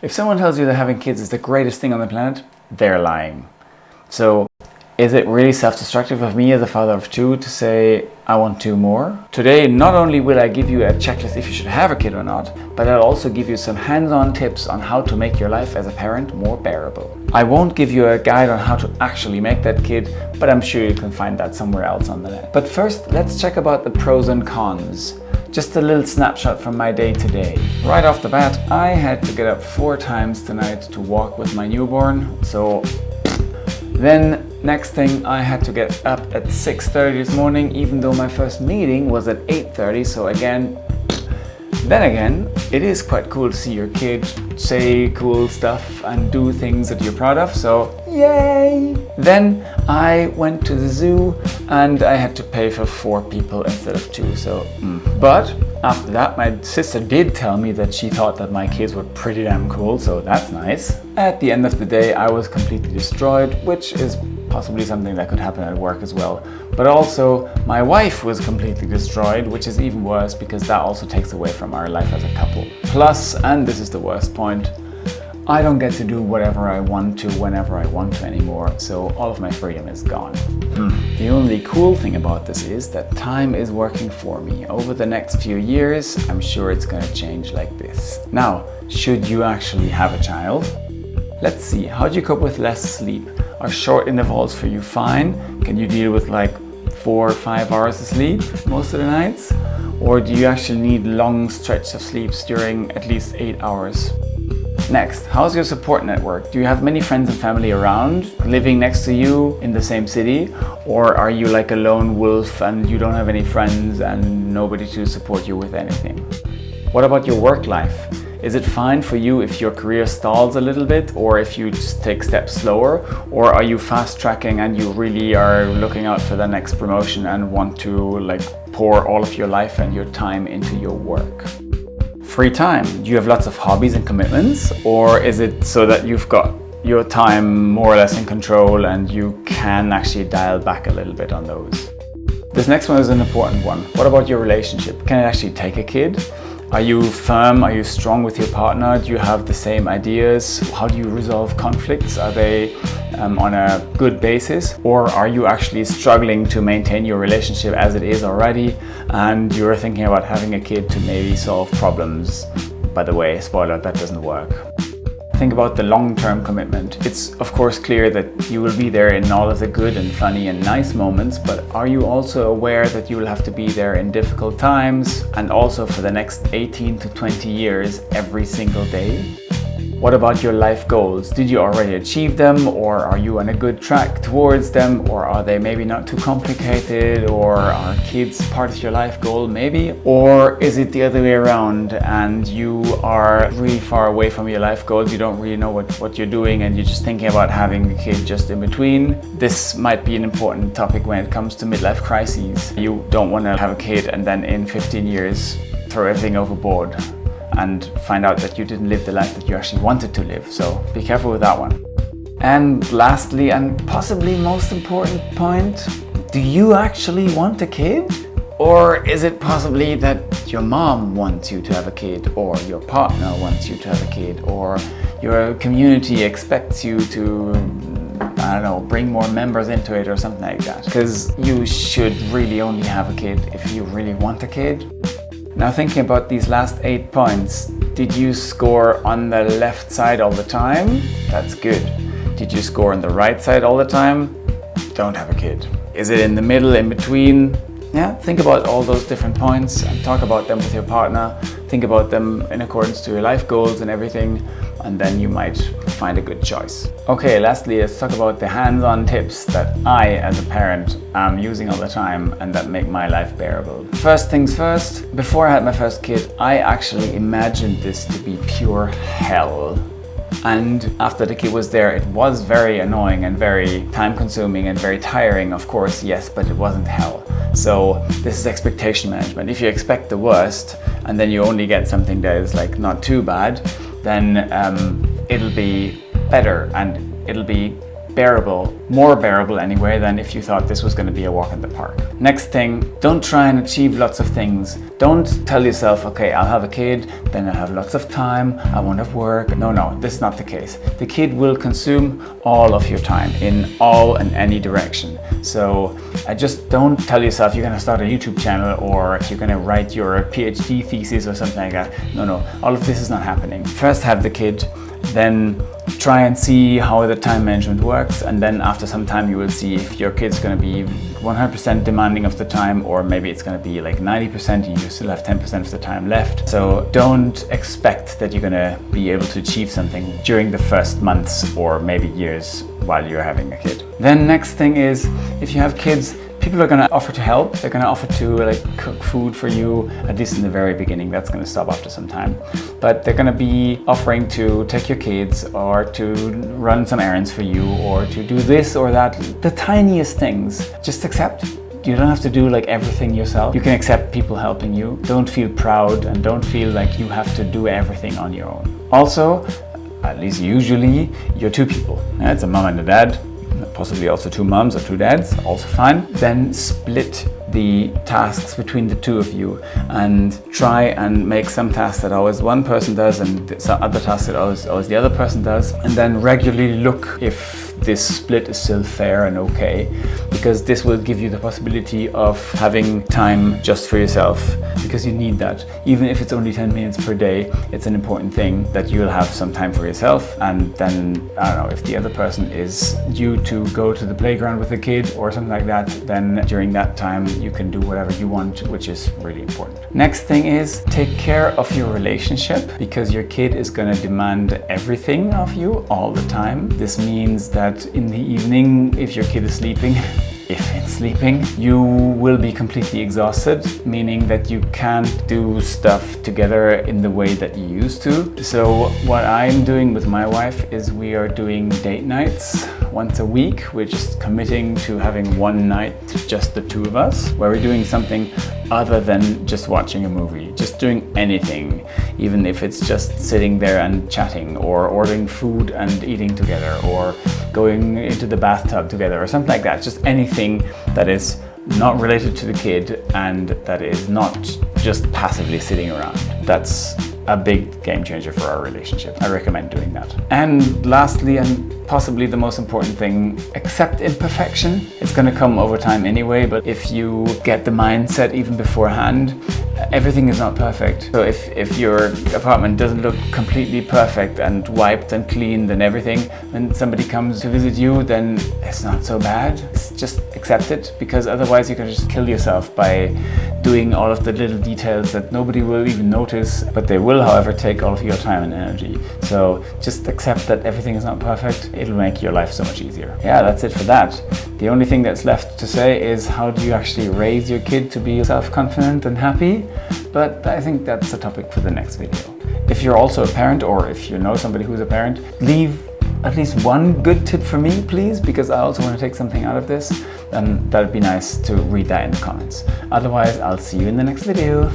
If someone tells you that having kids is the greatest thing on the planet, they're lying. So, is it really self-destructive of me as a father of two to say, I want two more? Today, not only will I give you a checklist if you should have a kid or not, but I'll also give you some hands-on tips on how to make your life as a parent more bearable. I won't give you a guide on how to actually make that kid, but I'm sure you can find that somewhere else on the net. But first, let's check about the pros and cons. Just a little snapshot from my day today. Right off the bat, I had to get up 4 times tonight to walk with my newborn, so then next thing, I had to get up at 6:30 this morning, even though my first meeting was at 8:30, so then again, it is quite cool to see your kid say cool stuff and do things that you're proud of, so yay! Then I went to the zoo and I had to pay for 4 people instead of 2, so But after that, my sister did tell me that she thought that my kids were pretty damn cool, so that's nice. At the end of the day, I was completely destroyed, which is possibly something that could happen at work as well. But also, my wife was completely destroyed, which is even worse because that also takes away from our life as a couple. Plus, and this is the worst point, I don't get to do whatever I want to whenever I want to anymore, so all of my freedom is gone. The only cool thing about this is that time is working for me. Over the next few years, I'm sure it's gonna change like this. Now, should you actually have a child? Let's see, how do you cope with less sleep? Are short intervals for you fine? Can you deal with like 4 or 5 hours of sleep most of the nights? Or do you actually need long stretches of sleep during at least 8 hours? Next, how's your support network? Do you have many friends and family around, living next to you in the same city? Or are you like a lone wolf and you don't have any friends and nobody to support you with anything? What about your work life? Is it fine for you if your career stalls a little bit or if you just take steps slower? Or are you fast tracking and you really are looking out for the next promotion and want to like pour all of your life and your time into your work? Free time. Do you have lots of hobbies and commitments? Or is it so that you've got your time more or less in control and you can actually dial back a little bit on those? This next one is an important one. What about your relationship? Can it actually take a kid? Are you firm? Are you strong with your partner? Do you have the same ideas? How do you resolve conflicts? Are they on a good basis? Or are you actually struggling to maintain your relationship as it is already and you're thinking about having a kid to maybe solve problems? By the way, spoiler, that doesn't work. Think about the long-term commitment. It's of course clear that you will be there in all of the good and funny and nice moments, but are you also aware that you will have to be there in difficult times and also for the next 18 to 20 years every single day? What about your life goals? Did you already achieve them, or are you on a good track towards them, or are they maybe not too complicated, or are kids part of your life goal maybe? Or is it the other way around and you are really far away from your life goals, you don't really know what you're doing and you're just thinking about having a kid just in between? This might be an important topic when it comes to midlife crises. You don't want to have a kid and then in 15 years throw everything overboard and find out that you didn't live the life that you actually wanted to live. So be careful with that one. And lastly, and possibly most important point, do you actually want a kid? Or is it possibly that your mom wants you to have a kid, or your partner wants you to have a kid, or your community expects you to, I don't know, bring more members into it or something like that? Because you should really only have a kid if you really want a kid. Now thinking about these last 8 points, did you score on the left side all the time? That's good. Did you score on the right side all the time? Don't have a kid. Is it in the middle, in between? Yeah, think about all those different points and talk about them with your partner. Think about them in accordance to your life goals and everything, and then you might find a good choice. Okay, lastly, let's talk about the hands-on tips that I, as a parent, am using all the time and that make my life bearable. First things first, before I had my first kid, I actually imagined this to be pure hell. And after the kid was there, it was very annoying and very time-consuming and very tiring, of course, yes, but it wasn't hell. So this is expectation management. If you expect the worst and then you only get something that is like not too bad, then it'll be better and it'll be bearable, more bearable anyway, than if you thought this was going to be a walk in the park. Next thing, don't try and achieve lots of things. Don't tell yourself, okay, I'll have a kid, then I'll have lots of time, I won't have work. No, this is not the case. The kid will consume all of your time in all and any direction. So I just don't tell yourself you're going to start a YouTube channel or you're going to write your PhD thesis or something like that. No, all of this is not happening. First have the kid, then try and see how the time management works, and then after some time you will see if your kid's going to be 100% demanding of the time, or maybe it's going to be like 90% and you still have 10% of the time left. So don't expect that you're going to be able to achieve something during the first months or maybe years while you're having a kid. Then next thing is, if you have kids, people are going to offer to help. They're going to offer to like cook food for you, at least in the very beginning. That's going to stop after some time. But they're going to be offering to take your kids or to run some errands for you or to do this or that. The tiniest things. Just accept. You don't have to do like everything yourself. You can accept people helping you. Don't feel proud and don't feel like you have to do everything on your own. Also, at least usually, you're two people. It's a mom and a dad. Possibly also two moms or two dads, also fine. Then split the tasks between the two of you and try and make some tasks that always one person does and some other tasks that always the other person does, and then regularly look if this split is still fair and okay, because this will give you the possibility of having time just for yourself, because you need that. Even if it's only 10 minutes per day, it's an important thing that you'll have some time for yourself. And then, I don't know, if the other person is due to go to the playground with the kid or something like that, then during that time you can do whatever you want, which is really important. Next thing is, take care of your relationship, because your kid is going to demand everything of you all the time. This means that in the evening, if your kid is sleeping, if it's sleeping, you will be completely exhausted, meaning that you can't do stuff together in the way that you used to. So what I'm doing with my wife is we are doing date nights once a week. We're just committing to having one night, just the two of us, where we're doing something other than just watching a movie, just doing anything, even if it's just sitting there and chatting or ordering food and eating together or going into the bathtub together or something like that. Just anything that is not related to the kid and that is not just passively sitting around. That's a big game changer for our relationship. I recommend doing that. And lastly, and possibly the most important thing, accept imperfection. It's going to come over time anyway, but if you get the mindset even beforehand, everything is not perfect. So if your apartment doesn't look completely perfect and wiped and cleaned and everything, when somebody comes to visit you, then it's not so bad. It's just accept it, because otherwise you can just kill yourself by doing all of the little details that nobody will even notice, but they will, however, take all of your time and energy. So just accept that everything is not perfect. It'll make your life so much easier. Yeah, that's it for that. The only thing that's left to say is, how do you actually raise your kid to be self-confident and happy? But I think that's a topic for the next video. If you're also a parent, or if you know somebody who's a parent, leave at least one good tip for me, please, because I also want to take something out of this, and that'd be nice to read that in the comments. Otherwise, I'll see you in the next video.